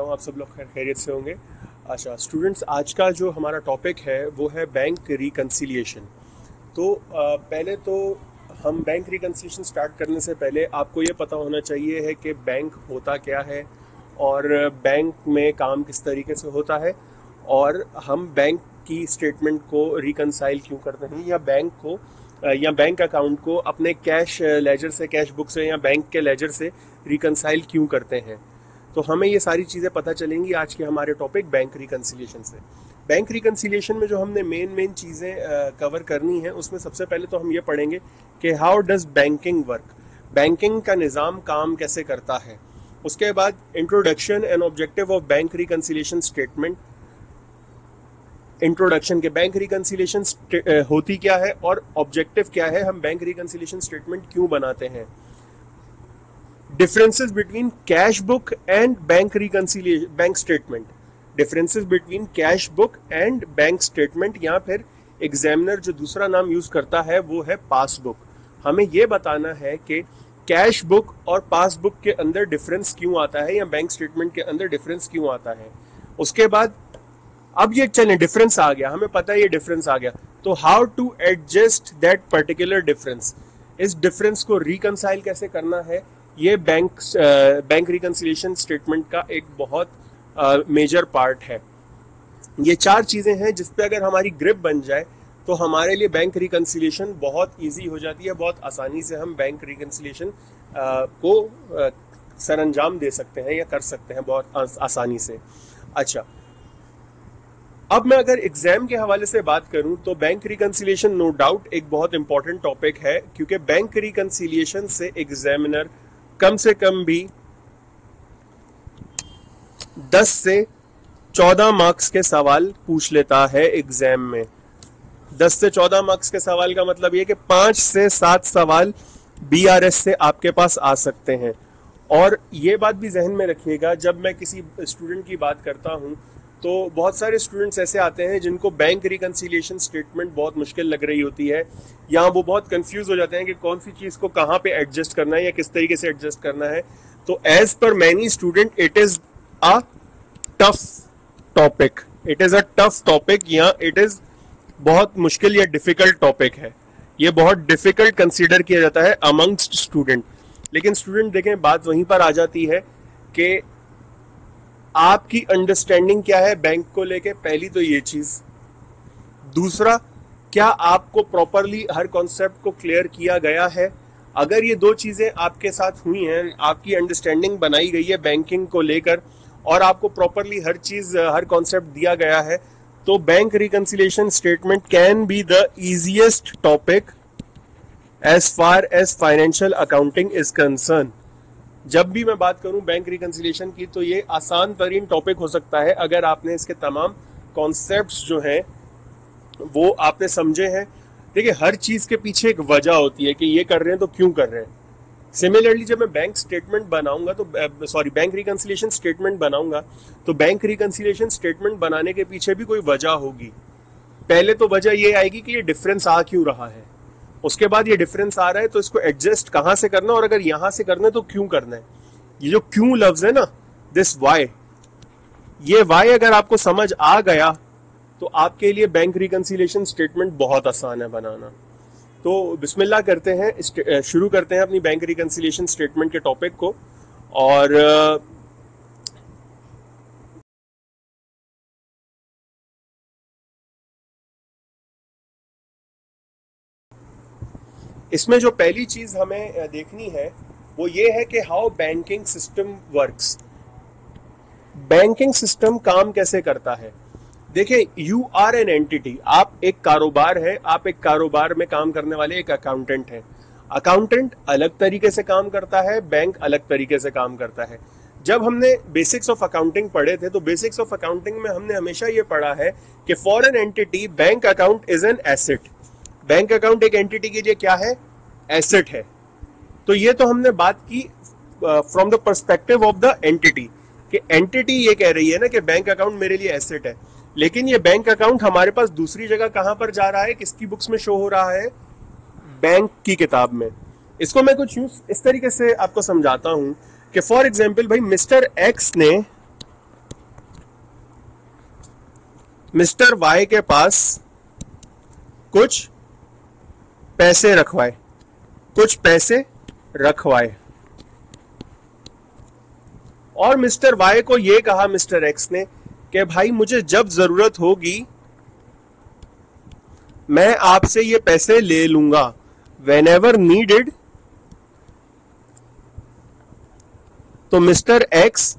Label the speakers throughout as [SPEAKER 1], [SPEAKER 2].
[SPEAKER 1] हूँ आप सब लोग खैरियत से होंगे। अच्छा स्टूडेंट्स, आज का जो हमारा टॉपिक है वो है बैंक रिकन्सिलिएशन। तो पहले तो हम बैंक रिकन्सिलिएशन स्टार्ट करने से पहले आपको ये पता होना चाहिए है कि बैंक होता क्या है और बैंक में काम किस तरीके से होता है, और हम बैंक की स्टेटमेंट को रिकन्साइल क्यों करते हैं, या बैंक को या बैंक अकाउंट को अपने कैश लेजर से, कैश बुक से या बैंक के लेजर से रिकन्साइल क्यों करते हैं। तो हमें ये सारी चीज़ें पता चलेंगी आज के हमारे टॉपिक बैंक रिकन्सिलिएशन से। बैंक रिकन्सिलिएशन में जो हमने मेन चीज़ें कवर करनी है, उसमें सबसे पहले तो हम ये पढ़ेंगे कि how does banking work, banking का निज़ाम काम कैसे करता है। उसके बाद introduction and objective of bank reconciliation statement, introduction के बैंक रिकन्सिलिएशन होती क्या है और ऑब्जेक्टिव क्या है, हम बैंक रिकन्सिलिएशन स्टेटमेंट क्यों बनाते हैं। Differences between cash book and bank reconciliation, bank statement, differences between cash book and bank statement, या फिर एग्जामिनर जो दूसरा नाम यूज करता है वो है पासबुक। हमें यह बताना है कि कैश बुक और पासबुक के अंदर डिफरेंस क्यों आता है या बैंक स्टेटमेंट के अंदर डिफरेंस क्यों आता है। उसके बाद अब ये चले डिफरेंस आ गया, हमें पता है ये डिफरेंस आ गया, तो how to adjust that particular difference, इस डिफरेंस को रिकंसाइल कैसे करना है, ये बैंक रिकंसिलिएशन स्टेटमेंट का एक बहुत मेजर पार्ट है। ये चार चीजें हैं जिस पे अगर हमारी ग्रिप बन जाए तो हमारे लिए बैंक रिकंसिलिएशन बहुत इजी हो जाती है, बहुत आसानी से हम बैंक रिकंसिलिएशन को सरअंजाम दे सकते हैं या कर सकते हैं बहुत आसानी से। अच्छा, अब मैं अगर एग्जाम के हवाले से बात करूं तो बैंक रिकंसिलिएशन नो डाउट एक बहुत इंपॉर्टेंट टॉपिक है, क्योंकि बैंक रिकंसिलिएशन से एग्जामिनर कम से कम भी 10 से 14 मार्क्स के सवाल पूछ लेता है एग्जाम में। 10 से 14 मार्क्स के सवाल का मतलब ये कि 5 से 7 सवाल बीआरएस से आपके पास आ सकते हैं। और ये बात भी जहन में रखिएगा, जब मैं किसी स्टूडेंट की बात करता हूं तो बहुत सारे स्टूडेंट्स ऐसे आते हैं जिनको बैंक रिकंसिलिएशन स्टेटमेंट बहुत मुश्किल लग रही होती है, या वो बहुत कंफ्यूज हो जाते हैं कि कौन सी चीज़ को कहाँ पे एडजस्ट करना है या किस तरीके से एडजस्ट करना है। तो as per many student it is a tough topic, it is a tough topic, या इट इज़ बहुत मुश्किल या डिफ़िकल्ट टॉपिक है। ये बहुत डिफ़िकल्ट कंसिडर किया जाता है अमंगस्ट स्टूडेंट। लेकिन स्टूडेंट देखें, बात वहीं पर आ जाती है कि आपकी अंडरस्टैंडिंग क्या है बैंक को लेके, पहली तो ये चीज। दूसरा, क्या आपको प्रॉपरली हर कॉन्सेप्ट को क्लियर किया गया है। अगर ये दो चीजें आपके साथ हुई हैं, आपकी अंडरस्टैंडिंग बनाई गई है बैंकिंग को लेकर और आपको प्रॉपरली हर चीज, हर कॉन्सेप्ट दिया गया है, तो bank reconciliation statement can be the easiest topic as far as financial accounting is concern. जब भी मैं बात करूं बैंक रिकंसिलिएशन की तो ये आसान तरीन टॉपिक हो सकता है अगर आपने इसके तमाम कॉन्सेप्ट्स जो हैं वो आपने समझे हैं। देखिए, हर चीज़ के पीछे एक वजह होती है कि ये कर रहे हैं तो क्यों कर रहे हैं। सिमिलरली जब मैं बैंक स्टेटमेंट बनाऊंगा तो बैंक रिकंसिलिएशन स्टेटमेंट बनाऊंगा तो बैंक रिकंसिलिएशन स्टेटमेंट बनाने के पीछे भी कोई वजह होगी। पहले तो वजह ये आएगी कि ये डिफरेंस आ क्यों रहा है, उसके बाद ये डिफरेंस आ रहा है तो इसको एडजस्ट कहां से करना, और अगर यहां से करना है तो क्यों करना है। ये जो क्यों लफ्ज है ना, दिस वाई, ये वाई अगर आपको समझ आ गया तो आपके लिए बैंक रिकंसिलिएशन स्टेटमेंट बहुत आसान है बनाना। तो बिस्मिल्लाह करते हैं, शुरू करते हैं अपनी बैंक रिकंसिलिएशन स्टेटमेंट के टॉपिक को। और इसमें जो पहली चीज हमें देखनी है वो ये है कि how banking system works, banking system काम कैसे करता है। देखिए, यू आर एन एंटिटी, आप एक कारोबार है, आप एक कारोबार में काम करने वाले एक अकाउंटेंट है। अकाउंटेंट अलग तरीके से काम करता है, बैंक अलग तरीके से काम करता है। जब हमने बेसिक्स ऑफ अकाउंटिंग पढ़े थे तो बेसिक्स ऑफ अकाउंटिंग में हमने हमेशा ये पढ़ा है कि for an entity bank account is an asset. Bank account एक एंटिटी के लिए क्या है, एसेट है। तो ये तो हमने बात की from the perspective of the entity, कि एंटिटी ये कह रही है ना कि बैंक अकाउंट मेरे लिए एसेट है, लेकिन ये बैंक अकाउंट हमारे पास दूसरी जगह कहां पर जा रहा है, किसकी बुक्स में शो हो रहा है, बैंक की किताब में। इसको मैं कुछ यूं इस तरीके से आपको समझाता हूं कि फॉर एग्जाम्पल भाई मिस्टर एक्स ने मिस्टर वाई के पास कुछ पैसे रखवाए और मिस्टर वाई को यह कहा मिस्टर एक्स ने कि भाई मुझे जब जरूरत होगी मैं आपसे ये पैसे ले लूंगा, वेन एवर नीडेड। तो mister X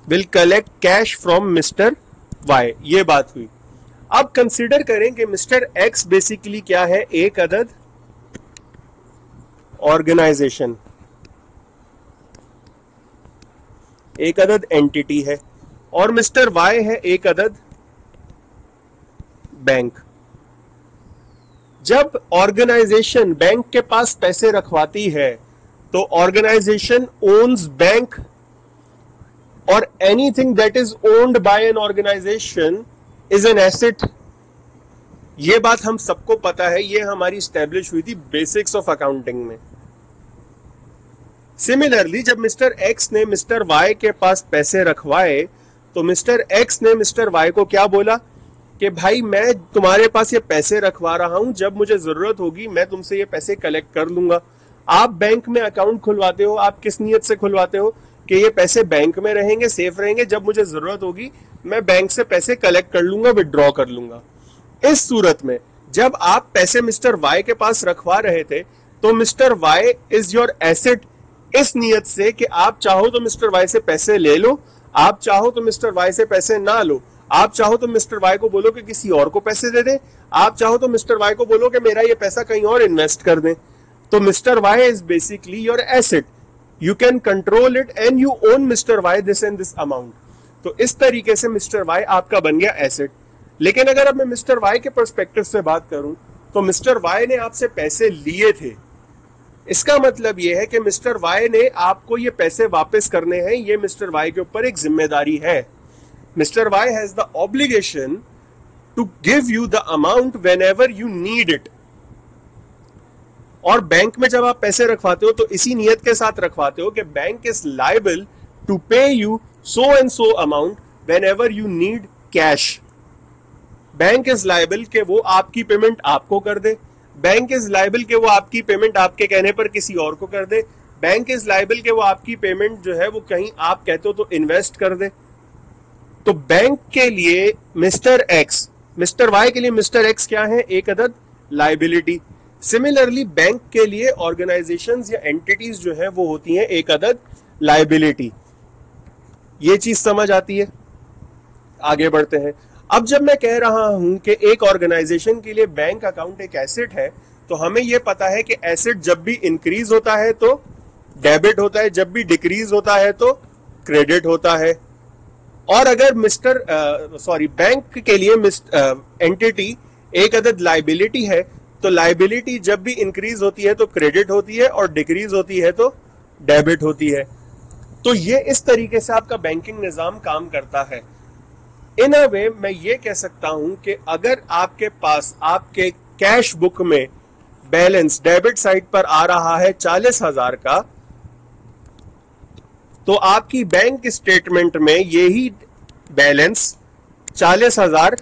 [SPEAKER 1] will collect cash from mister Y. ये बात हुई। अब कंसीडर करें कि मिस्टर एक्स बेसिकली क्या है, एक अदद ऑर्गेनाइजेशन, एक अदद एंटिटी है, और मिस्टर वाई है एक अदद बैंक। जब ऑर्गेनाइजेशन बैंक के पास पैसे रखवाती है तो ऑर्गेनाइजेशन ओन्स बैंक, और anything that is owned by an organisation is an asset. ये बात हम सबको पता है, ये हमारी स्टैब्लिश हुई थी बेसिक्स ऑफ अकाउंटिंग में। सिमिलरली जब मिस्टर एक्स ने मिस्टर वाई के पास पैसे रखवाए तो मिस्टर एक्स ने मिस्टर वाई को क्या बोला कि भाई मैं तुम्हारे पास ये पैसे रखवा रहा हूं, जब मुझे जरूरत होगी मैं तुमसे ये पैसे कलेक्ट कर लूंगा। आप बैंक में अकाउंट खुलवाते हो, आप किस नीयत से खुलवाते हो कि ये पैसे बैंक में रहेंगे, सेफ रहेंगे, जब मुझे जरूरत होगी मैं बैंक से पैसे कलेक्ट कर लूंगा, विड्रॉ कर लूंगा। इस सूरत में जब आप पैसे मिस्टर वाई के पास रखवा रहे थे तो mister Y is your asset, इस नियत से कि आप चाहो तो मिस्टर वाई से पैसे ले लो, आप चाहो तो मिस्टर वाई से पैसे ना लो, आप चाहो तो मिस्टर वाई को बोलो कि किसी और को पैसे दे दे, आप चाहो तो मिस्टर वाई को बोलो कि मेरा ये पैसा कहीं और इन्वेस्ट कर दें। तो mister Y is basically your asset, you can control it and you own mister Y this and this amount. तो इस तरीके से मिस्टर वाई आपका बन गया एसेट। लेकिन अगर अब मैं मिस्टर वाई के पर्सपेक्टिव से बात करूं तो मिस्टर वाई ने आपसे पैसे लिए थे, इसका मतलब यह है कि मिस्टर वाई ने आपको ये पैसे वापस करने हैं, ये मिस्टर वाई के ऊपर एक जिम्मेदारी है। Mister Y has the obligation to give you the amount whenever you need it. और बैंक में जब आप पैसे रखवाते हो तो इसी नियत के साथ रखवाते हो कि बैंक इज लायबल टू पे you so and so amount whenever you need cash. Bank is liable कि वो आपकी पेमेंट आपको कर दे, बैंक इज लायबल कि वो आपकी पेमेंट आपके कहने पर किसी और को कर दे, बैंक इज लायबल कि वो आपकी पेमेंट जो है वो कहीं आप कहते हो तो इन्वेस्ट कर दे। तो बैंक के लिए मिस्टर एक्स, मिस्टर वाई के लिए मिस्टर एक्स क्या है, एक अदद लायबिलिटी। सिमिलरली बैंक के लिए ऑर्गेनाइजेशंस या एंटिटीज जो है वो होती हैं एक अदद लायबिलिटी। ये चीज समझ आती है? आगे बढ़ते हैं। अब जब मैं कह रहा हूं कि एक ऑर्गेनाइजेशन के लिए बैंक अकाउंट एक एसेट है, तो हमें यह पता है कि एसेट जब भी इंक्रीज होता है तो डेबिट होता है, जब भी डिक्रीज होता है तो क्रेडिट होता है। और अगर बैंक के लिए एंटिटी एक अदद लायबिलिटी है तो लायबिलिटी जब भी इंक्रीज होती है तो क्रेडिट होती है और डिक्रीज होती है तो डेबिट होती है। तो ये इस तरीके से आपका बैंकिंग निजाम काम करता है। इन अ वे मैं ये कह सकता हूं कि अगर आपके पास आपके कैश बुक में बैलेंस डेबिट साइड पर आ रहा है 40,000 का, तो आपकी बैंक स्टेटमेंट में यही बैलेंस 40,000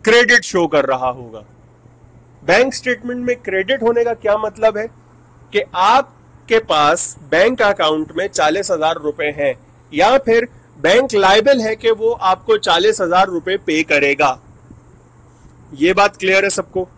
[SPEAKER 1] क्रेडिट शो कर रहा होगा। बैंक स्टेटमेंट में क्रेडिट होने का क्या मतलब है कि आपके पास बैंक अकाउंट में 40,000 रुपए हैं, या फिर बैंक लायबल है कि वो आपको 40,000 रुपए पे करेगा। ये बात क्लियर है सबको?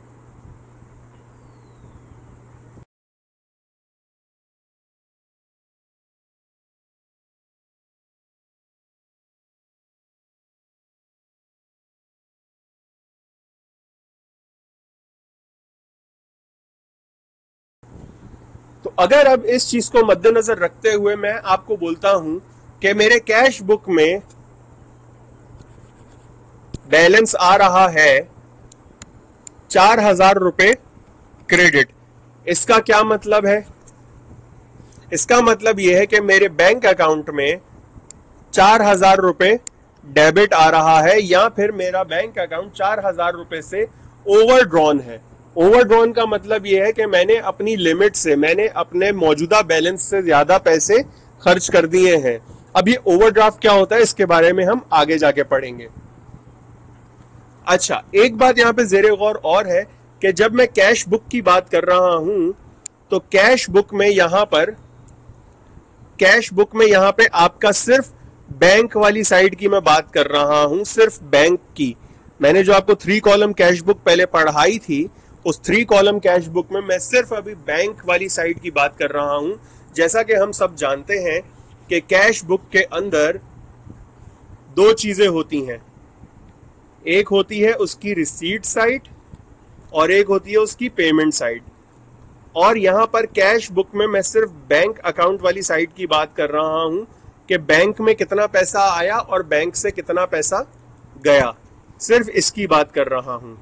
[SPEAKER 1] तो अगर अब इस चीज को मद्देनजर रखते हुए मैं आपको बोलता हूं कि मेरे कैश बुक में बैलेंस आ रहा है 4,000 रुपए क्रेडिट, इसका क्या मतलब है? इसका मतलब यह है कि मेरे बैंक अकाउंट में 4,000 रुपए डेबिट आ रहा है, या फिर मेरा बैंक अकाउंट 4,000 रुपए से ओवरड्रॉन है। ओवरड्रॉन का मतलब ये है कि मैंने अपनी लिमिट से, मैंने अपने मौजूदा बैलेंस से ज्यादा पैसे खर्च कर दिए हैं। अब ये ओवरड्राफ्ट क्या होता है इसके बारे में हम आगे जाके पढ़ेंगे। अच्छा, एक बात यहां पे जेरे गौर और है कि जब मैं कैश बुक की बात कर रहा हूं तो कैश बुक में यहां पे आपका सिर्फ बैंक वाली साइड की मैं बात कर रहा हूं, सिर्फ बैंक की। मैंने जो आपको 3 कॉलम कैश बुक पहले पढ़ाई थी, उस 3 कॉलम कैश बुक में मैं सिर्फ अभी बैंक वाली साइड की बात कर रहा हूं। जैसा कि हम सब जानते हैं कि कैश बुक के अंदर 2 चीजें होती हैं, एक होती है उसकी रिसीट साइड और एक होती है उसकी पेमेंट साइड। और यहां पर कैश बुक में मैं सिर्फ बैंक अकाउंट वाली साइड की बात कर रहा हूं कि बैंक में कितना पैसा आया और बैंक से कितना पैसा गया, सिर्फ इसकी बात कर रहा हूं।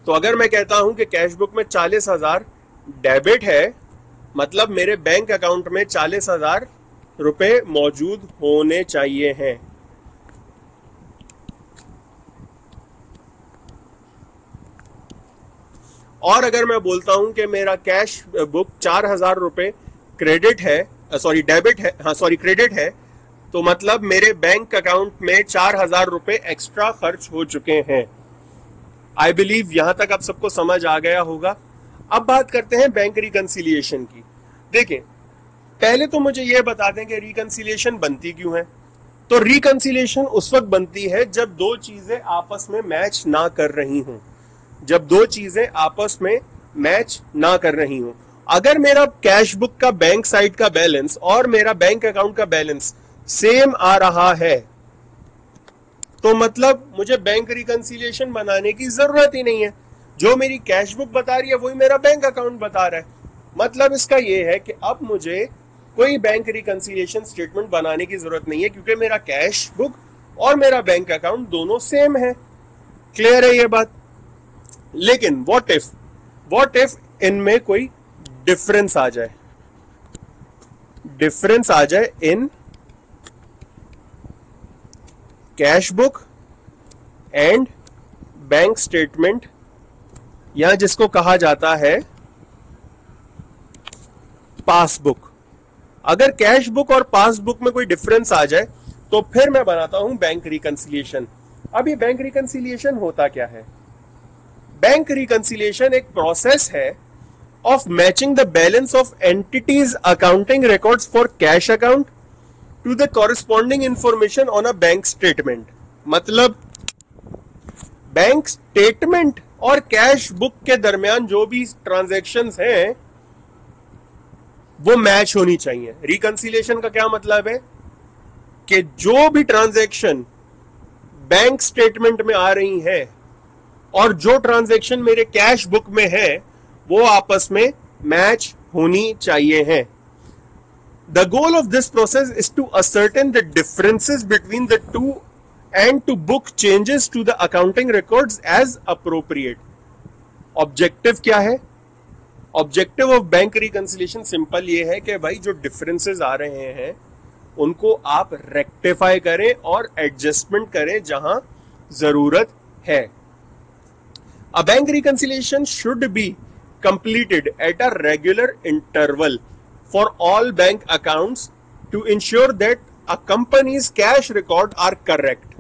[SPEAKER 1] तो अगर मैं कहता हूं कि कैश बुक में 40,000 डेबिट है, मतलब मेरे बैंक अकाउंट में 40,000 रुपए मौजूद होने चाहिए हैं। और अगर मैं बोलता हूं कि मेरा कैश बुक 4,000 रुपए क्रेडिट है, क्रेडिट है, तो मतलब मेरे बैंक अकाउंट में 4,000 रुपए एक्स्ट्रा खर्च हो चुके हैं। आई बिलीव यहां तक आप सबको समझ आ गया होगा। अब बात करते हैं बैंक रिकंसिलिएशन की। देखिए, पहले तो मुझे यह बता दें कि रिकंसिलिएशन बनती क्यों है। तो रिकंसिलिएशन उस वक्त बनती है जब 2 चीजें आपस में मैच ना कर रही हों, जब 2 चीजें आपस में मैच ना कर रही हों। अगर मेरा कैश बुक का बैंक साइड का बैलेंस और मेरा बैंक अकाउंट का बैलेंस सेम आ रहा है तो मतलब मुझे बैंक रिकंसिलिएशन बनाने की जरूरत ही नहीं है। जो मेरी कैश बुक बता रही है वही मेरा बैंक अकाउंट बता रहा है। मतलब इसका यह है कि अब मुझे कोई बैंक रिकंसिलिएशन स्टेटमेंट बनाने की जरूरत नहीं है, क्योंकि मेरा कैश बुक और मेरा बैंक अकाउंट दोनों सेम है। क्लियर है ये बात? लेकिन व्हाट इफ इनमें कोई डिफरेंस आ जाए, in cash book and bank statement, या जिसको कहा जाता है पासबुक। अगर कैश बुक और पासबुक में कोई डिफरेंस आ जाए तो फिर मैं बनाता हूं बैंक रिकंसिलिएशन। अब ये बैंक रिकंसिलिएशन होता क्या है? बैंक रिकंसिलिएशन एक प्रोसेस है of matching the balance of entities accounting records for cash account to the corresponding information on a bank statement। मतलब बैंक स्टेटमेंट और कैश बुक के दरमियान जो भी ट्रांजैक्शंस हैं वो मैच होनी चाहिए। रिकंसिलिएशन का क्या मतलब है कि जो भी ट्रांजैक्शन बैंक स्टेटमेंट में आ रही है और जो ट्रांजैक्शन मेरे कैश बुक में है वो आपस में मैच होनी चाहिए हैं। The goal of this process is to ascertain the differences between the two and to book changes to the accounting records as appropriate। Objective क्या है? Objective of bank reconciliation simple ये है कि भाई जो डिफरेंसेस आ रहे हैं उनको आप रेक्टिफाई करें और एडजस्टमेंट करें जहां जरूरत है। A bank reconciliation should be completed at a regular interval for all bank accounts to ensure that a company's cash records are correct।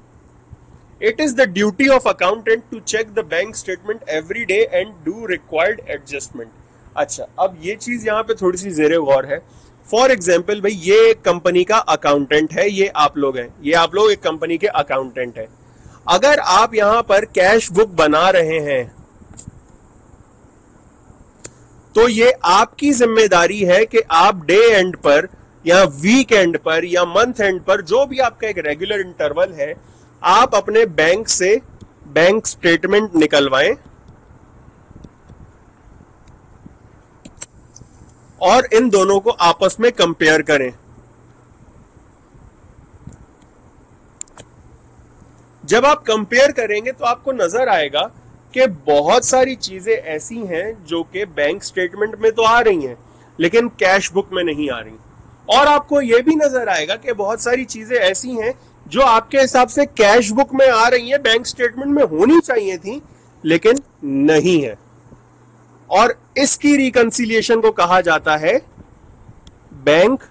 [SPEAKER 1] It is the duty of accountant to check the bank statement every day and do required adjustment। अच्छा, अब ये चीज यहां पे थोड़ी सी जेरे गौर है। For example भाई, ये एक कंपनी का अकाउंटेंट है, ये आप लोग हैं, ये आप लोग एक कंपनी के अकाउंटेंट है। अगर आप यहां पर कैश बुक बना रहे हैं तो ये आपकी जिम्मेदारी है कि आप डे एंड पर या वीक एंड पर या मंथ एंड पर, जो भी आपका एक रेगुलर इंटरवल है, आप अपने बैंक से बैंक स्टेटमेंट निकलवाएं और इन दोनों को आपस में कंपेयर करें। जब आप कंपेयर करेंगे तो आपको नजर आएगा कि बहुत सारी चीजें ऐसी हैं जो कि बैंक स्टेटमेंट में तो आ रही हैं लेकिन कैश बुक में नहीं आ रही, और आपको यह भी नजर आएगा कि बहुत सारी चीजें ऐसी हैं जो आपके हिसाब से कैश बुक में आ रही हैं, बैंक स्टेटमेंट में होनी चाहिए थी लेकिन नहीं है, और इसकी रिकंसिलिएशन को कहा जाता है बैंक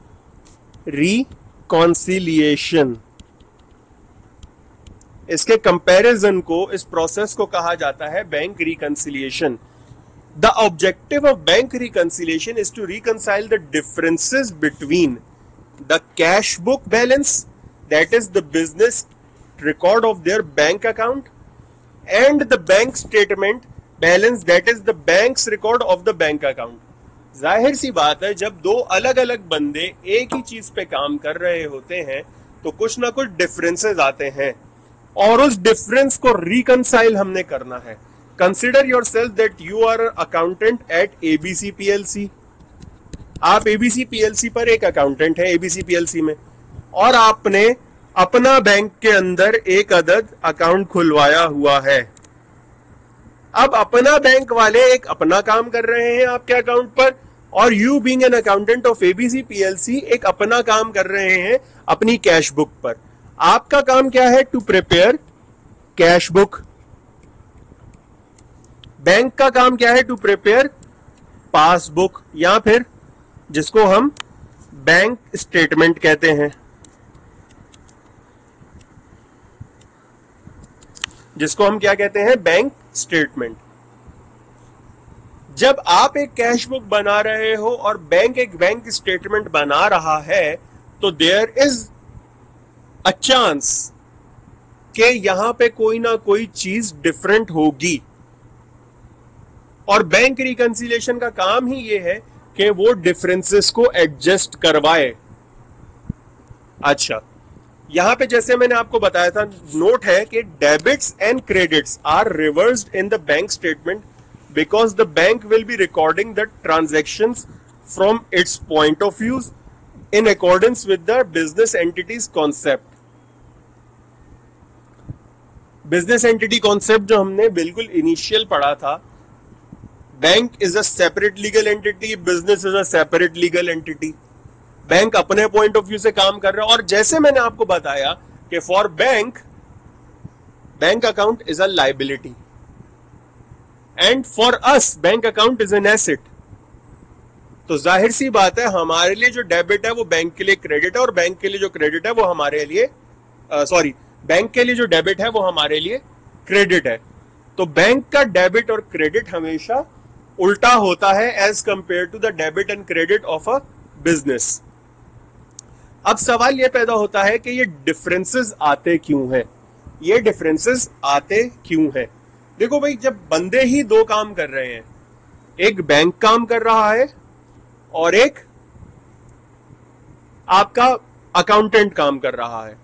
[SPEAKER 1] रिकॉन्सिलिएशन। इसके कंपैरिजन को, इस प्रोसेस को कहा जाता है bank reconciliation. The objective of bank reconciliation is to reconcile the differences between the cash book balance, that is the business record of their bank account, and the bank statement balance, that is the bank's record of the bank account. जाहिर सी बात है, जब दो अलग अलग बंदे एक ही चीज पे काम कर रहे होते हैं तो कुछ ना कुछ डिफरेंसेस आते हैं, और उस डिफरेंस को रिकंसाइल हमने करना है। Consider yourself that you are accountant at ABC PLC. आप एबीसी पीएलसी पर एक अकाउंटेंट है एबीसी पीएलसी में, और आपने अपना बैंक के अंदर एक अदद अकाउंट खुलवाया हुआ है। अब अपना बैंक वाले एक अपना काम कर रहे हैं आपके अकाउंट पर, और you being an accountant of ABC PLC एक अपना काम कर रहे हैं अपनी कैश बुक पर। आपका काम क्या है? To prepare cash book. Bank का काम क्या है? टू प्रिपेयर पासबुक, या फिर जिसको हम बैंक स्टेटमेंट कहते हैं, जिसको हम क्या कहते हैं? Bank statement. जब आप एक कैश बुक बना रहे हो और बैंक एक बैंक स्टेटमेंट बना रहा है, तो देयर इज अ चांस कि यहां पे कोई ना कोई चीज डिफरेंट होगी, और बैंक रिकंसिलिएशन का काम ही ये है कि वो डिफरेंसेस को एडजस्ट करवाए। अच्छा, यहां पे जैसे मैंने आपको बताया था, नोट है कि debits and credits are reversed in the bank statement because the bank will be recording the transactions from its point of view in accordance with the business entity's concept. Business entity concept जो हमने बिल्कुल initial पढ़ा था, bank is a separate legal entity, business is a separate legal entity. Bank अपने point of view से काम कर रहा है, और जैसे मैंने आपको बताया कि for bank, bank account is a liability, and for us bank account is an asset. तो जाहिर सी बात है, हमारे लिए जो डेबिट है वो बैंक के लिए क्रेडिट है, और बैंक के लिए जो क्रेडिट है वो हमारे लिए बैंक के लिए जो डेबिट है वो हमारे लिए क्रेडिट है। तो बैंक का डेबिट और क्रेडिट हमेशा उल्टा होता है as compare to the debit and credit of a business. अब सवाल यह पैदा होता है कि ये डिफरेंसेस आते क्यों हैं? ये डिफरेंसेस आते क्यों हैं? देखो भाई, जब बंदे ही दो काम कर रहे हैं, एक बैंक काम कर रहा है और एक आपका अकाउंटेंट काम कर रहा है,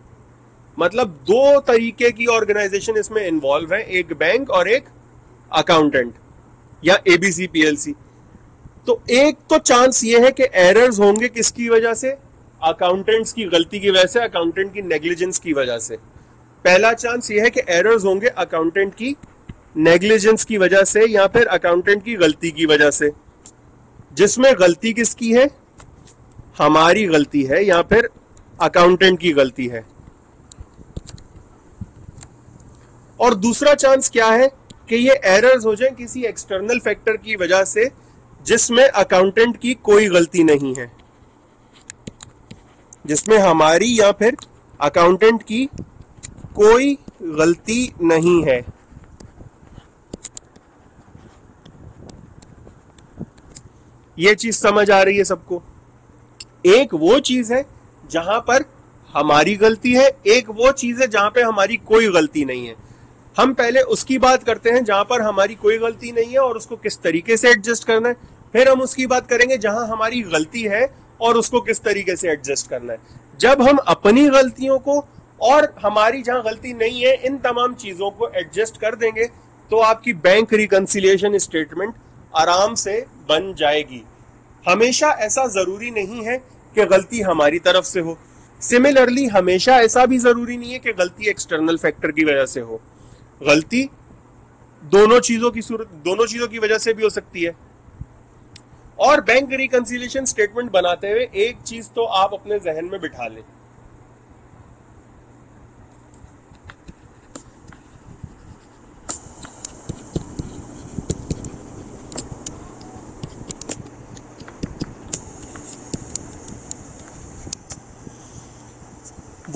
[SPEAKER 1] मतलब दो तरीके की ऑर्गेनाइजेशन इसमें इन्वॉल्व है, एक बैंक और एक अकाउंटेंट या एबीसी पीएलसी। तो एक तो चांस ये है कि एरर्स होंगे किसकी वजह से? अकाउंटेंट्स की गलती की वजह से, अकाउंटेंट की नेग्लिजेंस की वजह से। पहला चांस ये है कि एरर्स होंगे अकाउंटेंट की नेग्लिजेंस की वजह से या फिर अकाउंटेंट की गलती की वजह से। जिसमें गलती किसकी है? हमारी गलती है या फिर अकाउंटेंट की गलती है। और दूसरा चांस क्या है कि ये एरर्स हो जाए किसी एक्सटर्नल फैक्टर की वजह से जिसमें अकाउंटेंट की कोई गलती नहीं है, जिसमें हमारी या फिर अकाउंटेंट की कोई गलती नहीं है। ये चीज समझ आ रही है सबको? एक वो चीज है जहां पर हमारी गलती है, एक वो चीज है जहां पे हमारी कोई गलती नहीं है। हम पहले उसकी बात करते हैं जहां पर हमारी कोई गलती नहीं है और उसको किस तरीके से एडजस्ट करना है, फिर हम उसकी बात करेंगे जहां हमारी गलती है और उसको किस तरीके से एडजस्ट करना है। जब हम अपनी गलतियों को और हमारी जहां गलती नहीं है, इन तमाम चीजों को एडजस्ट कर देंगे तो आपकी बैंक रिकंसिलिएशन स्टेटमेंट आराम से बन जाएगी। हमेशा ऐसा जरूरी नहीं है कि गलती हमारी तरफ से हो। सिमिलरली हमेशा ऐसा भी जरूरी नहीं है कि गलती एक्सटर्नल फैक्टर की वजह से हो। गलती दोनों चीजों की वजह से भी हो सकती है। और बैंक रिकंसिलिएशन स्टेटमेंट बनाते हुए एक चीज तो आप अपने जहन में बिठा लें,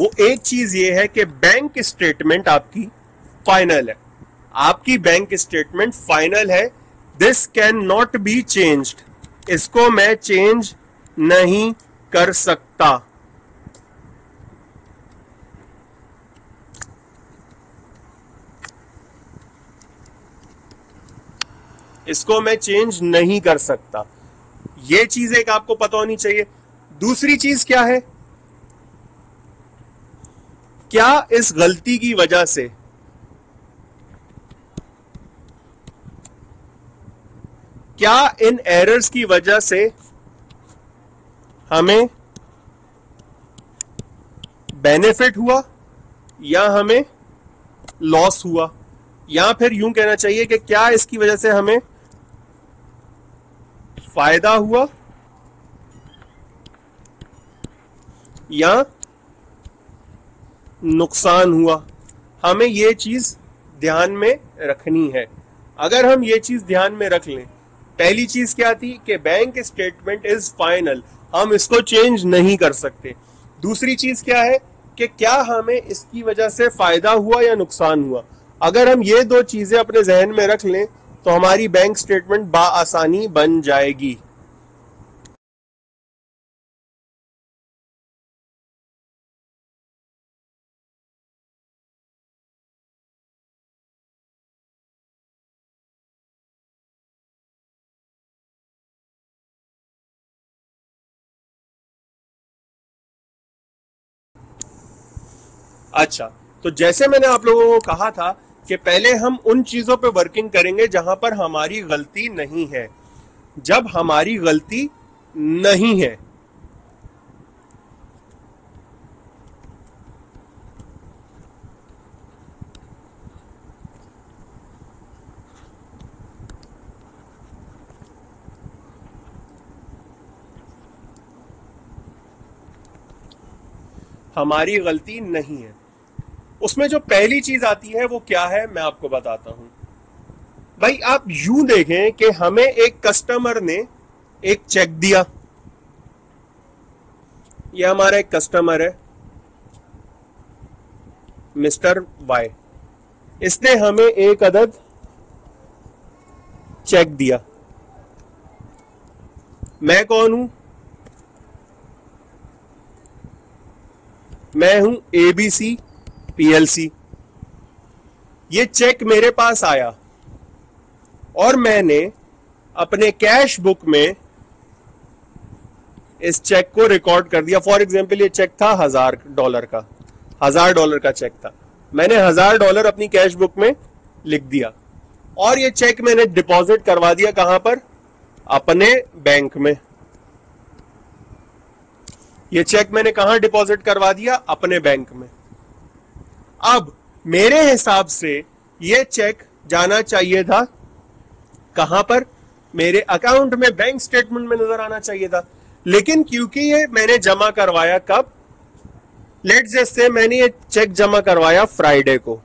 [SPEAKER 1] वो एक चीज ये है कि बैंक स्टेटमेंट आपकी फाइनल है, आपकी बैंक स्टेटमेंट फाइनल है। This can not be changed, इसको मैं चेंज नहीं कर सकता। इसको मैं चेंज नहीं कर सकता। ये चीज एक आपको पता होनी चाहिए। दूसरी चीज क्या है, क्या इस गलती की वजह से क्या इन एरर्स की वजह से हमें बेनिफिट हुआ या हमें लॉस हुआ, या फिर यूं कहना चाहिए कि क्या इसकी वजह से हमें फायदा हुआ या नुकसान हुआ। हमें ये चीज ध्यान में रखनी है। अगर हम ये चीज ध्यान में रख लें, पहली चीज क्या थी कि बैंक स्टेटमेंट इज फाइनल, हम इसको चेंज नहीं कर सकते। दूसरी चीज क्या है कि क्या हमें इसकी वजह से फायदा हुआ या नुकसान हुआ। अगर हम ये दो चीजें अपने जहन में रख लें तो हमारी बैंक स्टेटमेंट बाआसानी बन जाएगी। अच्छा, तो जैसे मैंने आप लोगों को कहा था कि पहले हम उन चीजों पे वर्किंग करेंगे जहां पर हमारी गलती नहीं है। जब हमारी गलती नहीं है, हमारी गलती नहीं है, उसमें जो पहली चीज आती है वो क्या है, मैं आपको बताता हूं। भाई आप यूं देखें कि हमें एक कस्टमर ने एक चेक दिया। ये हमारा एक कस्टमर है मिस्टर वाई, इसने हमें एक अदद चेक दिया। मैं कौन हूं, मैं हूं एबीसी पीएलसी। ये चेक मेरे पास आया और मैंने अपने कैश बुक में इस चेक को रिकॉर्ड कर दिया। फॉर एग्जांपल ये चेक था $1000 का, $1000 का चेक था। मैंने $1000 अपनी कैश बुक में लिख दिया और ये चेक मैंने डिपॉजिट करवा दिया। कहां पर, अपने बैंक में। ये चेक मैंने कहां डिपॉजिट करवा दिया, अपने बैंक में। अब मेरे हिसाब से ये चेक जाना चाहिए था कहां पर, मेरे अकाउंट में, बैंक स्टेटमेंट में नजर आना चाहिए था। लेकिन क्योंकि ये मैंने जमा करवाया कब, लेट्स जस्ट से मैंने ये चेक जमा करवाया फ्राइडे को।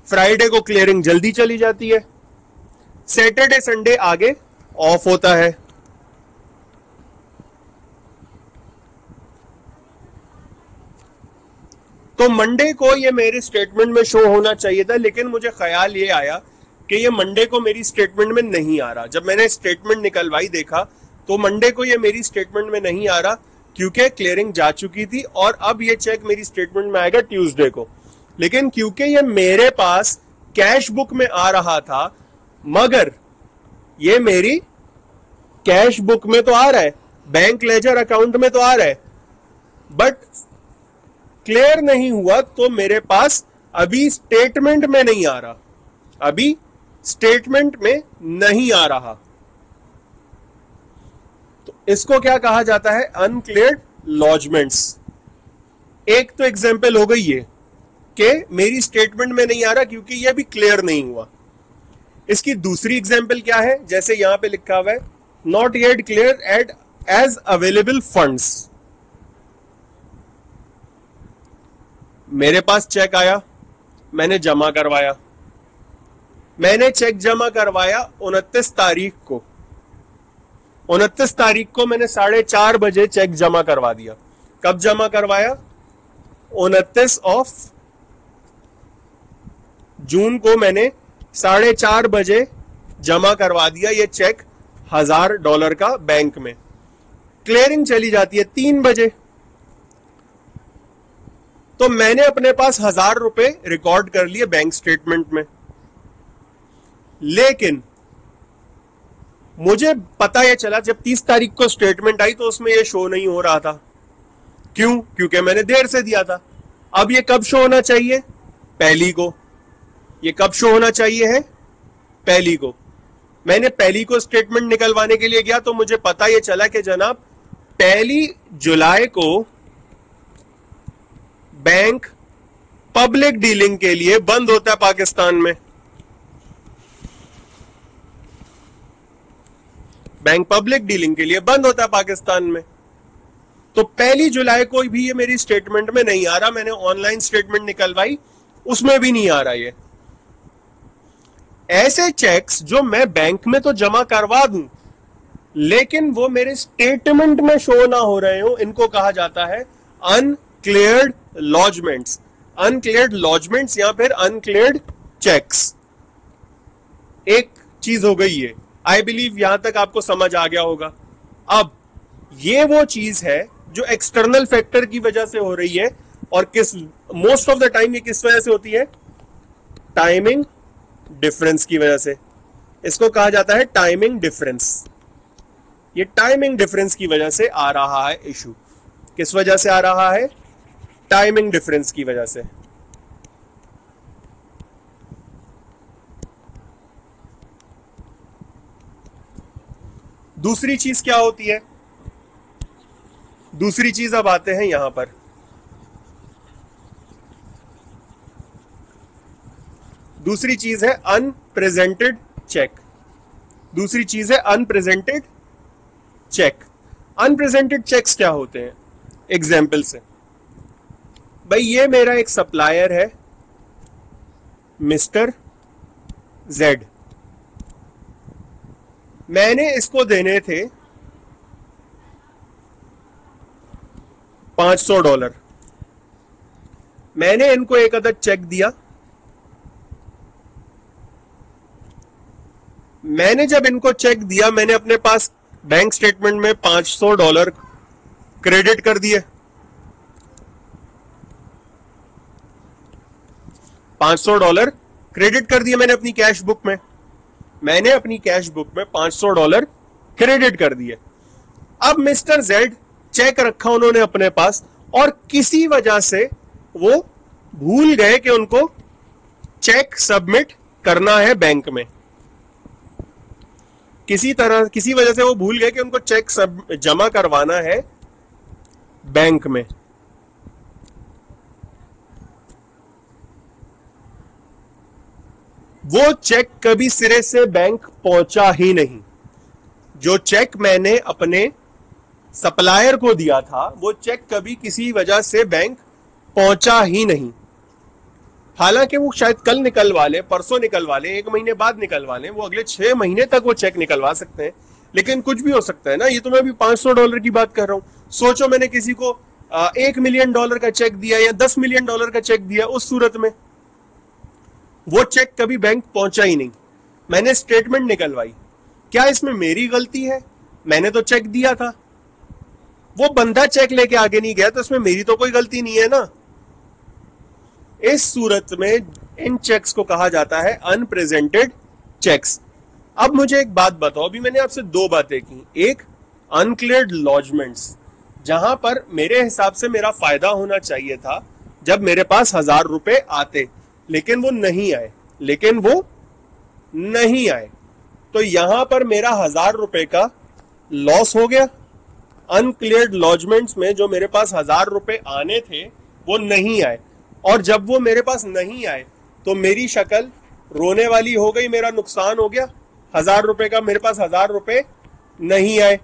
[SPEAKER 1] फ्राइडे को क्लियरिंग जल्दी चली जाती है, सैटरडे संडे आगे ऑफ होता है। तो मंडे को ये मेरे स्टेटमेंट में शो होना चाहिए था, लेकिन मुझे ख्याल ये आया कि ये मंडे को मेरी स्टेटमेंट में नहीं आ रहा। जब मैंने स्टेटमेंट निकलवाई देखा तो मंडे को ये मेरी स्टेटमेंट में नहीं आ रहा क्योंकि क्लियरिंग जा चुकी थी और अब ये चेक मेरी स्टेटमेंट में आएगा ट्यूसडे को। लेकिन क्योंकि ये मेरे पास कैश बुक में आ रहा था, मगर ये मेरी कैश बुक में तो आ रहा है, बैंक लेजर अकाउंट में तो आ रहा है, बट क्लियर नहीं हुआ, तो मेरे पास अभी स्टेटमेंट में नहीं आ रहा, अभी स्टेटमेंट में नहीं आ रहा। तो इसको क्या कहा जाता है, अनक्लियर्ड लॉजमेंट्स। एक तो एग्जांपल हो गई ये कि मेरी स्टेटमेंट में नहीं आ रहा क्योंकि ये अभी क्लियर नहीं हुआ। इसकी दूसरी एग्जांपल क्या है, जैसे यहां पे लिखा हुआ है not yet clear at as available funds. मेरे पास चेक आया, मैंने जमा करवाया। मैंने चेक जमा करवाया 29 तारीख को। 29 तारीख को मैंने 4:30 बजे चेक जमा करवा दिया। कब जमा करवाया, 29 ऑफ जून को मैंने 4:30 बजे जमा करवा दिया ये चेक $1000 का बैंक में। क्लियरिंग चली जाती है 3 बजे, तो मैंने अपने पास ₹1000 रिकॉर्ड कर लिए बैंक स्टेटमेंट में। लेकिन मुझे पता यह चला जब 30 तारीख को स्टेटमेंट आई तो उसमें यह शो नहीं हो रहा था। क्यों? क्योंकि मैंने देर से दिया था। अब ये कब शो होना चाहिए? पहली को। ये कब शो होना चाहिए है? पहली को। मैंने पहली को स्टेटमेंट निकलवाने के लिए गया तो मुझे पता यह चला कि जनाब 1 जुलाई को बैंक पब्लिक डीलिंग के लिए बंद होता है पाकिस्तान में। बैंक पब्लिक डीलिंग के लिए बंद होता है पाकिस्तान में। तो 1 जुलाई को भी ये मेरी स्टेटमेंट में नहीं आ रहा। मैंने ऑनलाइन स्टेटमेंट निकलवाई, उसमें भी नहीं आ रहा। ये ऐसे चेक्स जो मैं बैंक में तो जमा करवा दूं लेकिन वो मेरे स्टेटमेंट में शो ना हो रहे हो, इनको कहा जाता है अनक्लियर्ड लॉजमेंट्स। अनक्लियर्ड लॉजमेंट्स या फिर अनक्लियर्ड चेक्स। एक चीज हो गई है, आई बिलीव यहां तक आपको समझ आ गया होगा। अब ये वो चीज है जो एक्सटर्नल फैक्टर की वजह से हो रही है, और किस मोस्ट ऑफ द टाइम ये किस वजह से होती है? टाइमिंग डिफरेंस की वजह से। इसको कहा जाता है टाइमिंग डिफरेंस। ये टाइमिंग डिफरेंस की वजह से आ रहा है इशू। किस वजह से आ रहा है? टाइमिंग डिफरेंस की वजह से। दूसरी चीज क्या होती है? दूसरी चीज अब आते हैं यहां पर। दूसरी चीज है अनप्रेजेंटेड चेक। दूसरी चीज है अनप्रेजेंटेड चेक। अनप्रेजेंटेड चेक्स क्या होते हैं? एग्जाम्पल से, भाई ये मेरा एक सप्लायर है मिस्टर जेड। मैंने इसको देने थे $500। मैंने इनको एक अदद चेक दिया। मैंने जब इनको चेक दिया, मैंने अपने पास बैंक स्टेटमेंट में $500 क्रेडिट कर दिए। $500 क्रेडिट कर दिए मैंने अपनी कैश बुक में। मैंने अपनी कैश बुक में $500 क्रेडिट कर दिए। अब मिस्टर जेड चेक रखा उन्होंने अपने पास, और किसी वजह से वो भूल गए कि उनको चेक सबमिट करना है बैंक में। किसी वजह से वो भूल गए कि उनको चेक जमा करवाना है बैंक में। वो चेक कभी सिरे से बैंक पहुंचा ही नहीं। जो चेक मैंने अपने सप्लायर को दिया था वो चेक कभी किसी वजह से बैंक पहुंचा ही नहीं। हालांकि वो शायद कल निकलवा ले, परसों निकलवा ले, 1 महीने बाद निकलवा ले, वो अगले 6 महीने तक वो चेक निकलवा सकते हैं। लेकिन कुछ भी हो सकता है ना। ये तो मैं अभी $500 की बात कर रहा हूं। सोचो मैंने किसी को $1 मिलियन का चेक दिया या $10 मिलियन का चेक दिया, उस सूरत में वो चेक कभी बैंक पहुंचा ही नहीं। मैंने स्टेटमेंट निकलवाई, क्या इसमें मेरी गलती है? मैंने तो चेक दिया था। वो बंदा चेक लेके आगे नहीं गया तो इसमें मेरी तो कोई गलती नहीं है ना। इस सूरत में इन चेक्स को कहा जाता है अनप्रेजेंटेड चेक्स। अब मुझे एक बात बताओ, अभी मैंने आपसे 2 बातें की। एक, अनक्लियर्ड लॉजमेंट्स, जहां पर मेरे हिसाब से मेरा फायदा होना चाहिए था जब मेरे पास $1000 आते, लेकिन वो नहीं आए। तो यहां पर मेरा $1000 का लॉस हो गया। अनक्लियर्ड लॉजमेंट्स में जो मेरे पास $1000 आने थे वो नहीं आए, और जब वो मेरे पास नहीं आए तो मेरी शक्ल रोने वाली हो गई। मेरा नुकसान हो गया $1000 का। मेरे पास $1000 नहीं आए,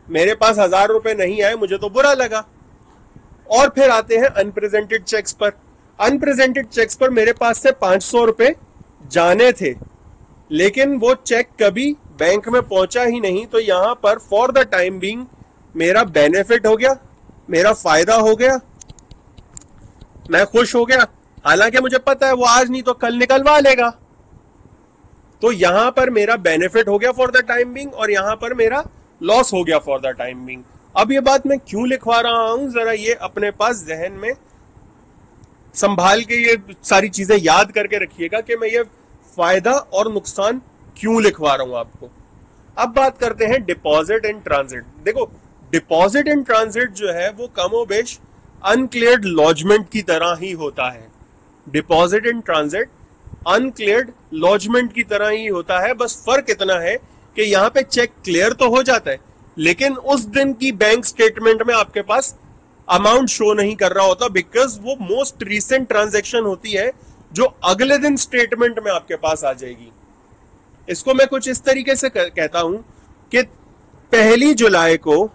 [SPEAKER 1] मेरे पास $1000 नहीं आए, मुझे तो बुरा लगा। और फिर आते हैं अनप्रेजेंटेड चेक्स पर। अनप्रेजेंटेड चेक्स पर मेरे पास से $500 जाने थे, लेकिन वो चेक कभी बैंक में पहुंचा ही नहीं। तो यहां पर फॉर द टाइम बीइंग मेरा बेनिफिट हो गया, मेरा फायदा हो गया। मैं खुश हो गया, हालांकि मुझे पता है वो आज नहीं तो कल निकलवा लेगा। तो यहां पर मेरा बेनिफिट हो गया फॉर द टाइम बिंग और यहां पर मेरा लॉस हो गया फॉर द टाइम बिंग। अब ये बात मैं क्यों लिखवा रहा हूं, जरा ये अपने पास जहन में संभाल के ये सारी चीजें याद करके रखिएगा कि मैं ये फायदा और नुकसान क्यों लिखवा रहा हूं आपको। अब बात करते हैं डिपॉजिट इन ट्रांजिट। देखो डिपॉजिट इन ट्रांजिट जो है वो कमोबेश अनक्लियर्ड लॉजमेंट की तरह ही होता है। डिपॉजिट इन ट्रांजिट अनक्लियर्ड लॉजमेंट की तरह ही होता है, बस फर्क इतना है कि यहां पे चेक क्लियर तो हो जाता है लेकिन उस दिन की बैंक स्टेटमेंट में आपके पास अमाउंट शो नहीं कर रहा होता, बिकॉज वो मोस्ट रीसेंट ट्रांजैक्शन होती है जो अगले दिन स्टेटमेंट में आपके पास आ जाएगी। इसको मैं कुछ इस तरीके से कहता हूं कि 1 जुलाई को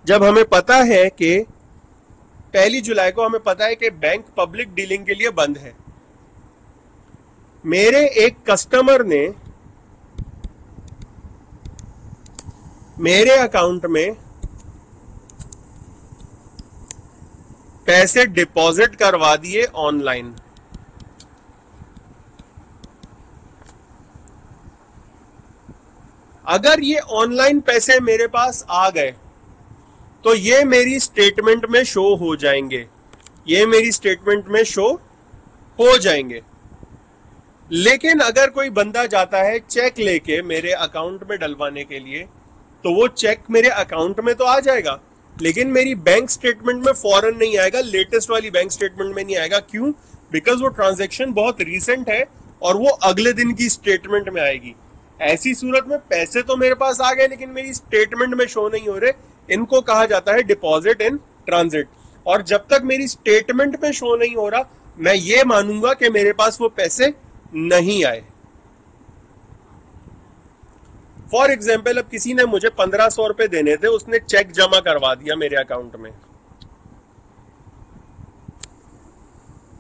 [SPEAKER 1] जब हमें पता है कि 1 जुलाई को हमें पता है कि बैंक पब्लिक डीलिंग के लिए बंद है, मेरे एक कस्टमर ने मेरे अकाउंट में पैसे डिपॉजिट करवा दिए ऑनलाइन। अगर ये ऑनलाइन पैसे मेरे पास आ गए तो ये मेरी स्टेटमेंट में शो हो जाएंगे, ये मेरी स्टेटमेंट में शो हो जाएंगे। लेकिन अगर कोई बंदा जाता है चेक लेके मेरे अकाउंट में डलवाने के लिए तो वो चेक मेरे अकाउंट में तो आ जाएगा लेकिन मेरी बैंक स्टेटमेंट में फौरन नहीं आएगा, लेटेस्ट वाली बैंक स्टेटमेंट में नहीं आएगा। क्यों? बिकॉज वो ट्रांजैक्शन बहुत रीसेंट है और वो अगले दिन की स्टेटमेंट में आएगी। ऐसी सूरत में पैसे तो मेरे पास आ गए लेकिन मेरी स्टेटमेंट में शो नहीं हो रहे, इनको कहा जाता है डिपॉजिट इन ट्रांजिट। और जब तक मेरी स्टेटमेंट में शो नहीं हो रहा मैं ये मानूंगा कि मेरे पास वो पैसे नहीं आए। फॉर एग्जाम्पल अब किसी ने मुझे 1500 रुपए देने थे, उसने चेक जमा करवा दिया मेरे अकाउंट में।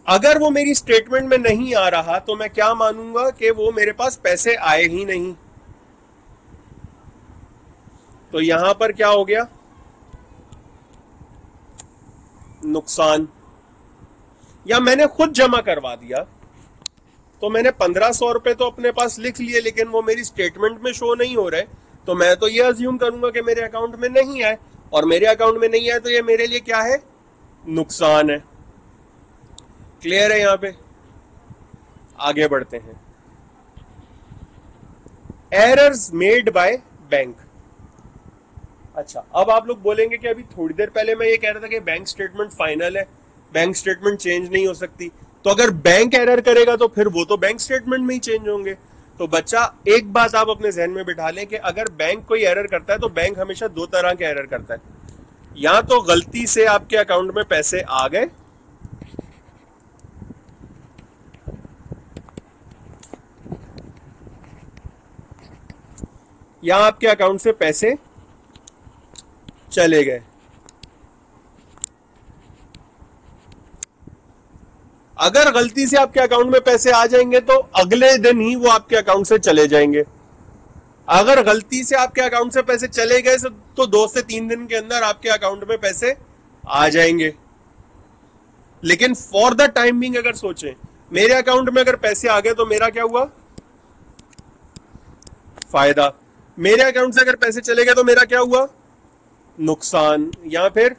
[SPEAKER 1] अगर वो मेरी स्टेटमेंट में नहीं आ रहा तो मैं क्या मानूंगा कि वो मेरे पास पैसे आए ही नहीं। तो यहां पर क्या हो गया? नुकसान। या मैंने खुद जमा करवा दिया तो मैंने 1500 रुपए तो अपने पास लिख लिए लेकिन वो मेरी स्टेटमेंट में शो नहीं हो रहे, तो मैं तो ये अज्यूम करूंगा कि मेरे अकाउंट में नहीं आए, और मेरे अकाउंट में नहीं आए तो ये मेरे लिए क्या है? नुकसान है। क्लियर है? यहां पे आगे बढ़ते हैं। Errors made by bank. अच्छा, अब आप लोग बोलेंगे कि अभी थोड़ी देर पहले मैं ये कह रहा था कि बैंक स्टेटमेंट फाइनल है, बैंक स्टेटमेंट चेंज नहीं हो सकती, तो अगर बैंक एरर करेगा तो फिर वो तो बैंक स्टेटमेंट में ही चेंज होंगे। तो बच्चा एक बात आप अपने जहन में बिठा लें कि अगर बैंक कोई एरर करता है तो बैंक हमेशा 2 तरह के एरर करता है। या तो गलती से आपके अकाउंट में पैसे आ गए, या आपके अकाउंट से पैसे चले गए। अगर गलती से आपके अकाउंट में पैसे आ जाएंगे तो अगले दिन ही वो आपके अकाउंट से चले जाएंगे। अगर गलती से आपके अकाउंट से पैसे चले गए तो 2 से 3 दिन के अंदर आपके अकाउंट में पैसे आ जाएंगे। लेकिन फॉर द टाइम बिंग अगर सोचें, मेरे अकाउंट में अगर पैसे आ गए तो मेरा क्या हुआ? फायदा। मेरे अकाउंट से अगर पैसे चले गए तो मेरा क्या हुआ? नुकसान, या फिर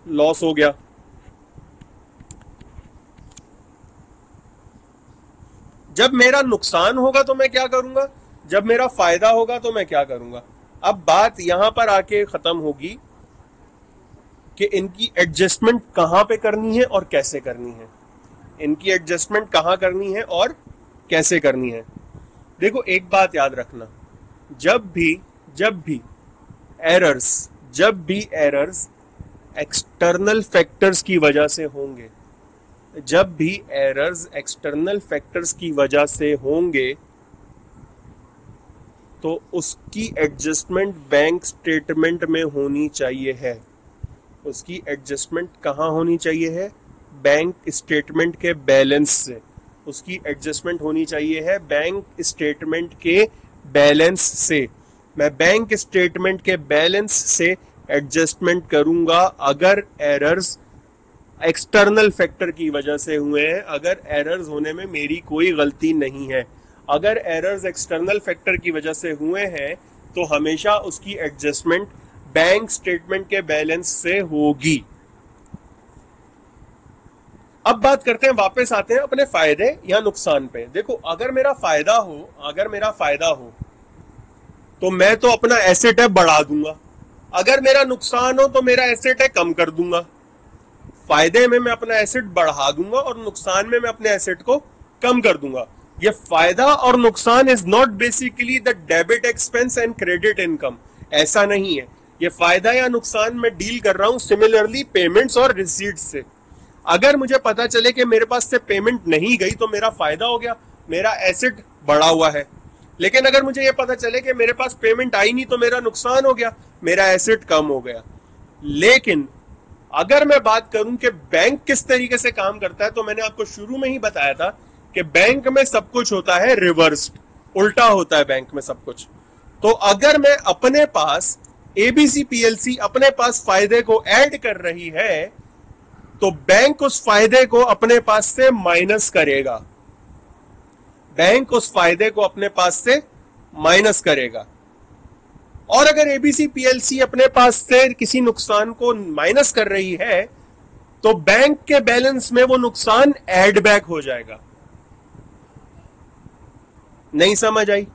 [SPEAKER 1] लॉस हो गया। जब मेरा नुकसान होगा तो मैं क्या करूंगा? जब मेरा फायदा होगा तो मैं क्या करूंगा? अब बात यहां पर आके खत्म होगी कि इनकी एडजस्टमेंट कहां पे करनी है और कैसे करनी है। इनकी एडजस्टमेंट कहां करनी है और कैसे करनी है। देखो एक बात याद रखना, जब भी एरर्स एक्सटर्नल फैक्टर्स की वजह से होंगे, जब भी एरर्स एक्सटर्नल फैक्टर्स की वजह से होंगे तो उसकी एडजस्टमेंट बैंक स्टेटमेंट में होनी चाहिए है। उसकी एडजस्टमेंट कहाँ होनी चाहिए है? बैंक स्टेटमेंट के बैलेंस से। उसकी एडजस्टमेंट होनी चाहिए है बैंक स्टेटमेंट के बैलेंस से। मैं बैंक स्टेटमेंट के बैलेंस से एडजस्टमेंट करूंगा एक्सटर्नल फैक्टर की वजह से हुए हैं, अगर एरर्स होने में मेरी कोई गलती नहीं है। अगर एरर्स एक्सटर्नल फैक्टर की वजह से हुए हैं तो हमेशा उसकी एडजस्टमेंट बैंक स्टेटमेंट के बैलेंस से होगी। अब बात करते हैं, वापस आते हैं अपने फायदे या नुकसान पे। देखो, अगर मेरा फायदा हो तो मैं तो अपना एसेट है बढ़ा दूंगा, अगर मेरा नुकसान हो तो मेरा एसेट है कम कर दूंगा। फायदे में मैं अपना एसेट बढ़ा दूंगा और नुकसान में मैं अपने एसेट को कम कर दूंगा। ये फायदा और नुकसान is not basically the debit expense and credit income, ऐसा नहीं है। ये फायदा या नुकसान में डील कर रहा हूं सिमिलरली पेमेंट्स और रिसीट्स से। अगर मुझे पता चले कि मेरे पास से पेमेंट नहीं गई तो मेरा फायदा हो गया, मेरा एसेट बढ़ा हुआ है। लेकिन अगर मुझे यह पता चले कि मेरे पास पेमेंट आई नहीं तो मेरा नुकसान हो गया, मेरा एसेट कम हो गया। लेकिन अगर मैं बात करूं कि बैंक किस तरीके से काम करता है, तो मैंने आपको शुरू में ही बताया था कि बैंक में सब कुछ होता है रिवर्स्ड, उल्टा होता है बैंक में सब कुछ। तो अगर मैं अपने पास एबीसी पीएलसी अपने पास फायदे को ऐड कर रही है तो बैंक उस फायदे को अपने पास से माइनस करेगा, बैंक उस फायदे को अपने पास से माइनस करेगा। और अगर एबीसी पीएलसी अपने पास से किसी नुकसान को माइनस कर रही है तो बैंक के बैलेंस में वो नुकसान ऐड बैक हो जाएगा। नहीं समझ आई?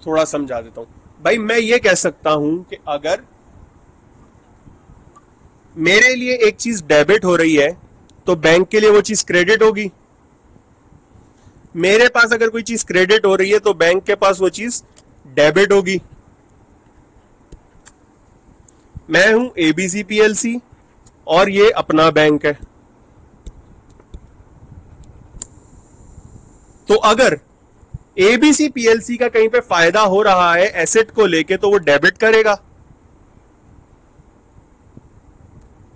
[SPEAKER 1] थोड़ा समझा देता हूं भाई। मैं ये कह सकता हूं कि अगर मेरे लिए एक चीज डेबिट हो रही है तो बैंक के लिए वो चीज क्रेडिट होगी। मेरे पास अगर कोई चीज क्रेडिट हो रही है तो बैंक के पास वो चीज डेबिट होगी। मैं हूं एबीसी पीएलसी और ये अपना बैंक है। तो अगर एबीसी पीएलसी का कहीं पे फायदा हो रहा है एसेट को लेके तो वो डेबिट करेगा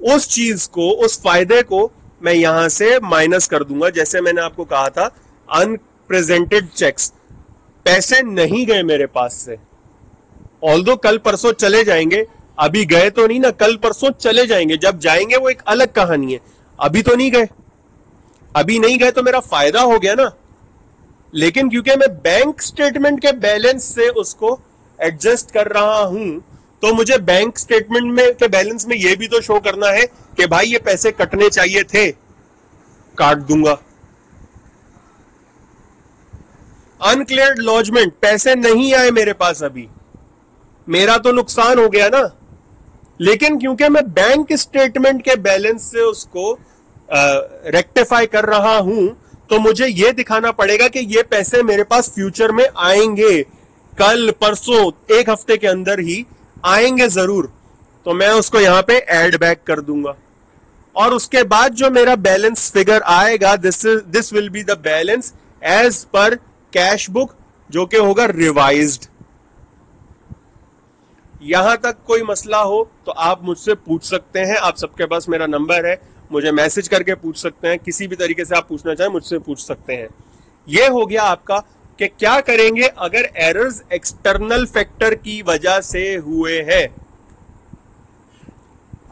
[SPEAKER 1] उस चीज को, उस फायदे को मैं यहां से माइनस कर दूंगा। जैसे मैंने आपको कहा था अनप्रेजेंटेड चेक्स, पैसे नहीं गए मेरे पास से, ऑल्दो कल परसों चले जाएंगे, अभी गए तो नहीं ना, कल परसों चले जाएंगे, जब जाएंगे वो एक अलग कहानी है, अभी तो नहीं गए। अभी नहीं गए तो मेरा फायदा हो गया ना। लेकिन क्योंकि मैं बैंक स्टेटमेंट के बैलेंस से उसको एडजस्ट कर रहा हूं तो मुझे बैंक स्टेटमेंट में के बैलेंस में यह भी तो शो करना है कि भाई ये पैसे कटने चाहिए थे, काट दूंगा। अनक्लियर्ड लॉजमेंट, पैसे नहीं आए मेरे पास अभी, मेरा तो नुकसान हो गया ना। लेकिन क्योंकि मैं बैंक स्टेटमेंट के बैलेंस से उसको रेक्टिफाई कर रहा हूं तो मुझे यह दिखाना पड़ेगा कि ये पैसे मेरे पास फ्यूचर में आएंगे, कल परसों एक हफ्ते के अंदर ही आएंगे जरूर। तो मैं उसको यहां पे ऐड बैक कर दूंगा और उसके बाद जो मेरा बैलेंस फिगर आएगा this will be the balance as per cash book, जो कि होगा रिवाइज्ड। यहां तक कोई मसला हो तो आप मुझसे पूछ सकते हैं, आप सबके पास मेरा नंबर है, मुझे मैसेज करके पूछ सकते हैं, किसी भी तरीके से आप पूछना चाहें मुझसे पूछ सकते हैं। यह हो गया आपका कि क्या करेंगे अगर एरर्स एक्सटर्नल फैक्टर की वजह से हुए हैं।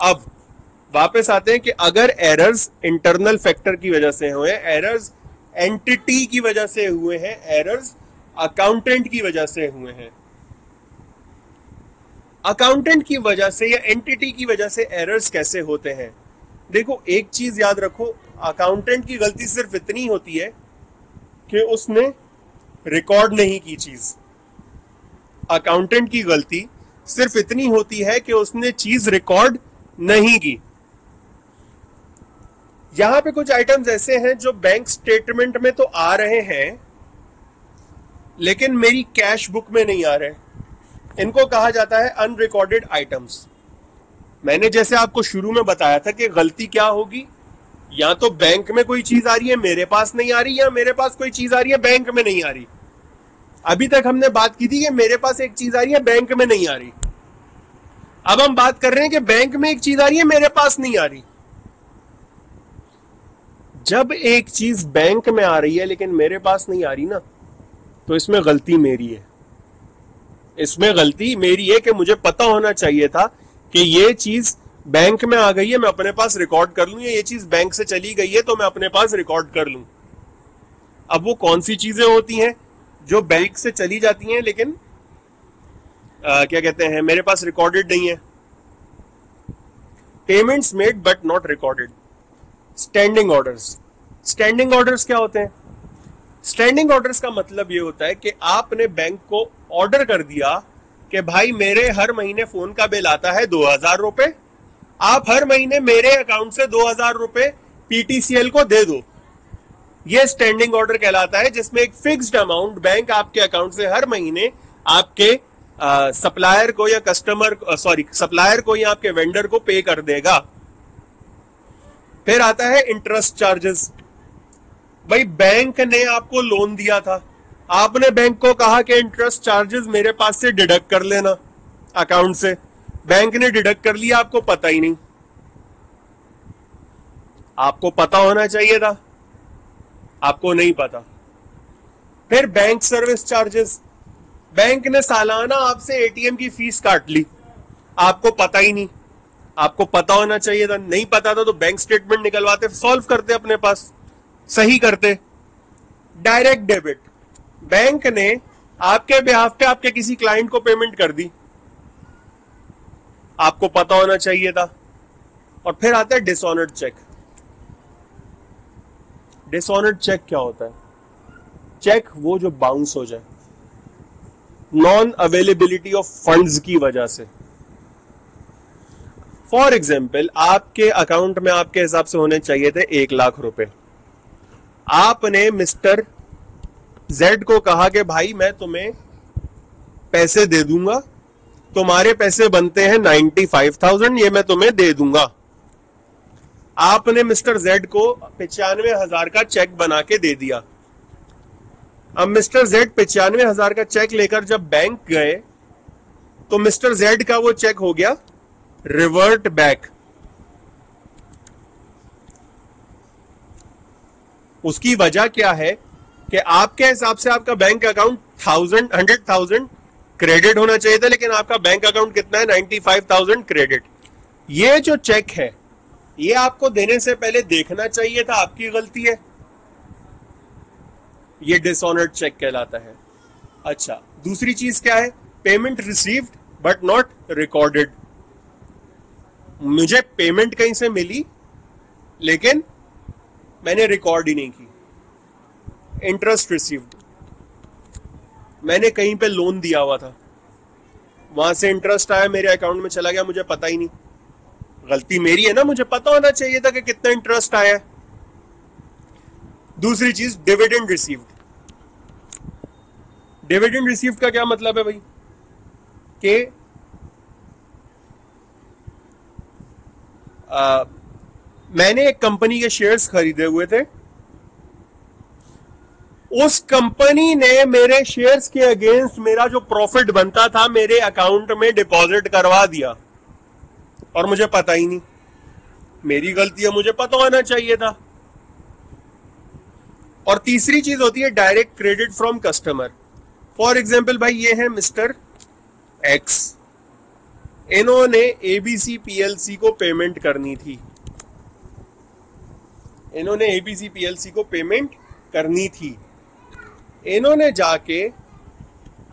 [SPEAKER 1] अब वापस आते हैं कि अगर एरर्स इंटरनल फैक्टर की वजह से हुए, एरर्स एंटिटी की वजह से हुए हैं, एरर्स अकाउंटेंट की वजह से हुए हैं। अकाउंटेंट की वजह से या एंटिटी की वजह से एरर्स कैसे होते हैं? देखो, एक चीज याद रखो, अकाउंटेंट की गलती सिर्फ इतनी होती है कि उसने रिकॉर्ड नहीं की चीज। अकाउंटेंट की गलती सिर्फ इतनी होती है कि उसने चीज रिकॉर्ड नहीं की। यहां पे कुछ आइटम्स ऐसे हैं जो बैंक स्टेटमेंट में तो आ रहे हैं लेकिन मेरी कैश बुक में नहीं आ रहे, इनको कहा जाता है अनरिकॉर्डेड आइटम्स। मैंने जैसे आपको शुरू में बताया था कि गलती क्या होगी, या तो बैंक में कोई चीज आ रही है मेरे पास नहीं आ रही, या मेरे पास कोई चीज आ रही है बैंक में नहीं आ रही। अभी तक हमने बात की थी कि मेरे पास एक चीज आ रही है बैंक में नहीं आ रही। अब हम बात कर रहे हैं कि बैंक में एक चीज आ रही है मेरे पास नहीं आ रही। जब एक चीज बैंक में आ रही है लेकिन मेरे पास नहीं आ रही ना, तो इसमें गलती मेरी है। इसमें गलती मेरी है कि मुझे पता होना चाहिए था कि ये चीज बैंक में आ गई है, मैं अपने पास रिकॉर्ड कर लूं, ये चीज बैंक से चली गई है तो मैं अपने पास रिकॉर्ड कर लूं। अब वो कौन सी चीजें होती हैं जो बैंक से चली जाती हैं लेकिन क्या कहते हैं मेरे पास रिकॉर्डेड नहीं है? Payments made but not recorded. Standing orders. Standing orders क्या होते हैं? स्टैंडिंग ऑर्डर्स का मतलब ये होता है कि आपने बैंक को ऑर्डर कर दिया कि भाई मेरे हर महीने फोन का बिल आता है 2000 रुपए, आप हर महीने मेरे अकाउंट से 2000 रुपए पीटीसीएल को दे दो। ये स्टैंडिंग ऑर्डर कहलाता है, जिसमें एक फिक्स्ड अमाउंट बैंक आपके अकाउंट से हर महीने आपके सप्लायर को या सप्लायर को या आपके वेंडर को पे कर देगा। फिर आता है इंटरेस्ट चार्जेस। भाई बैंक ने आपको लोन दिया था, आपने बैंक को कहा कि इंटरेस्ट चार्जेस मेरे पास से डिडक्ट कर लेना अकाउंट से, बैंक ने डिडक्ट कर लिया, आपको पता ही नहीं। आपको पता होना चाहिए था, आपको नहीं पता। फिर बैंक सर्विस चार्जेस। बैंक ने सालाना आपसे एटीएम की फीस काट ली, आपको पता ही नहीं, आपको पता होना चाहिए था। नहीं पता था तो बैंक स्टेटमेंट निकलवाते, सॉल्व करते अपने पास, सही करते। Direct debit. बैंक ने आपके बिहाफ पे आपके किसी क्लाइंट को पेमेंट कर दी, आपको पता होना चाहिए था। और फिर आता है डिसऑनर्ड चेक। डिसऑनर्ड चेक क्या होता है? चेक वो जो बाउंस हो जाए नॉन अवेलेबिलिटी ऑफ फंड्स की वजह से। फॉर एग्जाम्पल, आपके अकाउंट में आपके हिसाब से होने चाहिए थे 1 लाख रुपए, आपने मिस्टर जेड को कहा कि भाई मैं तुम्हें पैसे दे दूंगा, तुम्हारे पैसे बनते हैं 95,000, ये मैं तुम्हें दे दूंगा। आपने मिस्टर जेड को 95,000 का चेक बना के दे दिया। अब मिस्टर जेड 95,000 का चेक लेकर जब बैंक गए तो मिस्टर जेड का वो चेक हो गया रिवर्ट बैक। उसकी वजह क्या है कि आपके हिसाब से आपका बैंक अकाउंट 100,000 क्रेडिट होना चाहिए था, लेकिन आपका बैंक अकाउंट कितना है? 95,000 क्रेडिट। ये जो चेक है ये आपको देने से पहले देखना चाहिए था, आपकी गलती है, ये डिसऑनर्ड चेक कहलाता है। अच्छा, दूसरी चीज क्या है? Payment received but not recorded. मुझे पेमेंट कहीं से मिली लेकिन मैंने रिकॉर्ड ही नहीं की। इंटरेस्ट रिसीव्ड, मैंने कहीं पे लोन दिया हुआ था, वहां से इंटरेस्ट आया मेरे अकाउंट में चला गया, मुझे पता ही नहीं। गलती मेरी है ना, मुझे पता होना चाहिए था कि कितना इंटरेस्ट आया है। दूसरी चीज डिविडेंड रिसीव्ड। डिविडेंड रिसीव्ड का क्या मतलब है भाई? कि मैंने एक कंपनी के शेयर्स खरीदे हुए थे, उस कंपनी ने मेरे शेयर्स के अगेंस्ट मेरा जो प्रॉफिट बनता था मेरे अकाउंट में डिपॉजिट करवा दिया और मुझे पता ही नहीं। मेरी गलती है, मुझे पता होना चाहिए था। और तीसरी चीज होती है direct credit from customer. For example भाई ये है मिस्टर एक्स, इन्होंने एबीसी पीएलसी को पेमेंट करनी थी, इन्होंने एबीसी पीएलसी को पेमेंट करनी थी। इन्होंने जाके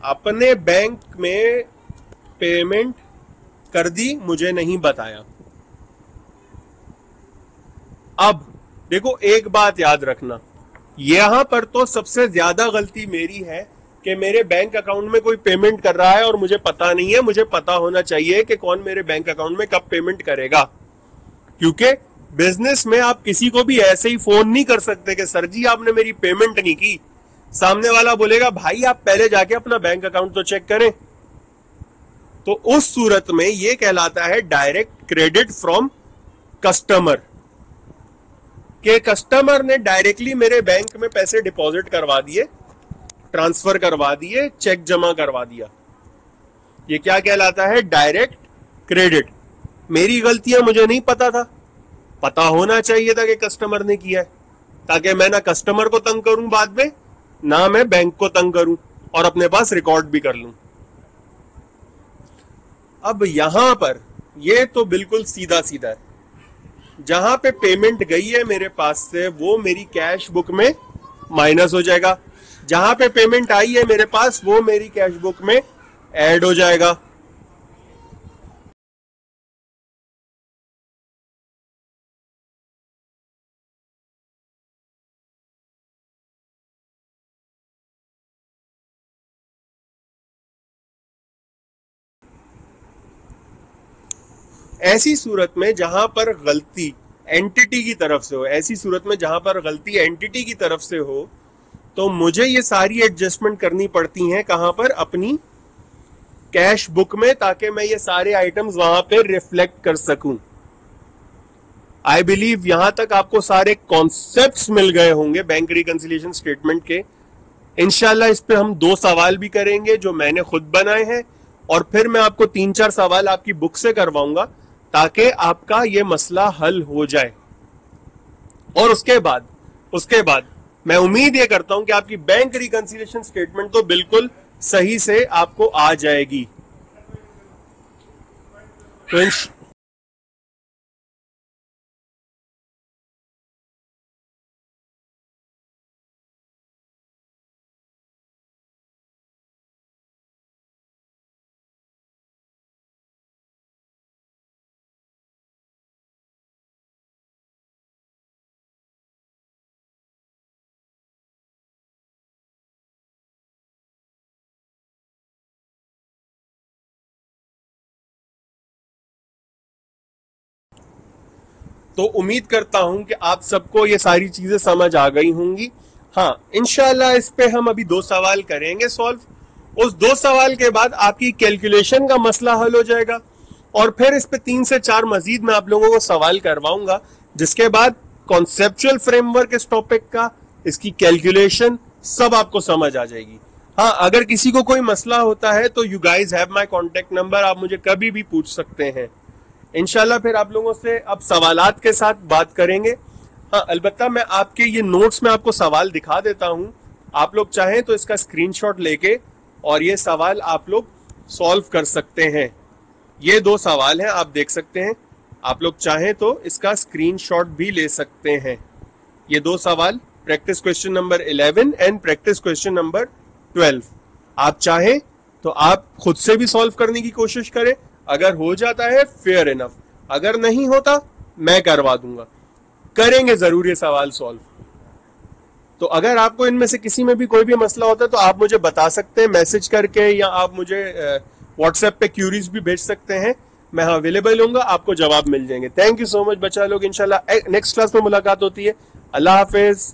[SPEAKER 1] अपने बैंक में पेमेंट कर दी, मुझे नहीं बताया। अब देखो एक बात याद रखना, यहां पर तो सबसे ज्यादा गलती मेरी है कि मेरे बैंक अकाउंट में कोई पेमेंट कर रहा है और मुझे पता नहीं है। मुझे पता होना चाहिए कि कौन मेरे बैंक अकाउंट में कब पेमेंट करेगा, क्योंकि बिजनेस में आप किसी को भी ऐसे ही फोन नहीं कर सकते कि सर जी आपने मेरी पेमेंट नहीं की। सामने वाला बोलेगा भाई आप पहले जाके अपना बैंक अकाउंट तो चेक करें। तो उस सूरत में यह कहलाता है डायरेक्ट क्रेडिट फ्रॉम कस्टमर, के कस्टमर ने डायरेक्टली मेरे बैंक में पैसे डिपॉजिट करवा दिए, ट्रांसफर करवा दिए, चेक जमा करवा दिया। ये क्या कहलाता है? Direct credit. मेरी गलती है, मुझे नहीं पता था, पता होना चाहिए था कि कस्टमर ने किया है, ताकि मैं ना कस्टमर को तंग करूं बाद में, ना मैं बैंक को तंग करूं, और अपने पास रिकॉर्ड भी कर लूं। अब यहां पर ये तो बिल्कुल सीधा सीधा है। जहां पे पेमेंट गई है मेरे पास से वो मेरी कैश बुक में माइनस हो जाएगा, जहां पे पेमेंट आई है मेरे पास वो मेरी कैश बुक में ऐड हो जाएगा। ऐसी सूरत में जहां पर गलती एंटिटी की तरफ से हो, ऐसी सूरत में जहां पर गलती एंटिटी की तरफ से हो, तो मुझे ये सारी एडजस्टमेंट करनी पड़ती हैं कहां पर, अपनी कैश बुक में, ताकि मैं ये सारे आइटम्स वहां पे रिफ्लेक्ट कर सकूं। आई बिलीव यहां तक आपको सारे कॉन्सेप्ट्स मिल गए होंगे बैंक रिकंसिलिएशन स्टेटमेंट के। इंशाल्लाह इस पे हम 2 सवाल भी करेंगे जो मैंने खुद बनाए हैं, और फिर मैं आपको 3-4 सवाल आपकी बुक से करवाऊंगा ताकि आपका ये मसला हल हो जाए। और उसके बाद मैं उम्मीद ये करता हूं कि आपकी बैंक रिकंसिलिएशन स्टेटमेंट तो बिल्कुल सही से आपको आ जाएगी। तो तो उम्मीद करता हूं कि आप सबको ये सारी चीजें समझ आ गई होंगी। हाँ, इंशाल्लाह इस पे हम अभी 2 सवाल करेंगे सॉल्व। उस 2 सवाल के बाद आपकी कैलकुलेशन का मसला हल हो जाएगा, और फिर इस पे 3 से 4 मजीद मैं आप लोगों को सवाल करवाऊंगा, जिसके बाद कॉन्सेप्चुअल फ्रेमवर्क इस टॉपिक का, इसकी कैलकुलेशन सब आपको समझ आ जाएगी। हाँ, अगर किसी को कोई मसला होता है तो you guys have my contact number, आप मुझे कभी भी पूछ सकते हैं। इंशाल्लाह फिर आप लोगों से अब सवालात के साथ बात करेंगे। हाँ, अलबत्ता मैं आपके ये नोट्स में आपको सवाल दिखा देता हूं, आप लोग चाहें तो इसका स्क्रीनशॉट लेके और ये सवाल आप लोग सॉल्व कर सकते हैं। ये 2 सवाल हैं, आप देख सकते हैं। आप लोग चाहें तो इसका स्क्रीनशॉट भी ले सकते हैं। ये 2 सवाल, practice question number 11 and practice question number 12। आप चाहें तो आप खुद से भी सॉल्व करने की कोशिश करें, अगर हो जाता है फेयर इनफ, अगर नहीं होता मैं करवा दूंगा। करेंगे जरूर ये सवाल सॉल्व। तो अगर आपको इनमें से किसी में भी कोई भी मसला होता है तो आप मुझे बता सकते हैं मैसेज करके, या आप मुझे व्हाट्सएप पे क्यूरीज भी भेज सकते हैं। मैं अवेलेबल होऊंगा, आपको जवाब मिल जाएंगे। थैंक यू सो मच बच्चा लोग, इंशाल्लाह नेक्स्ट क्लास में मुलाकात होती है। अल्लाह हाफिज।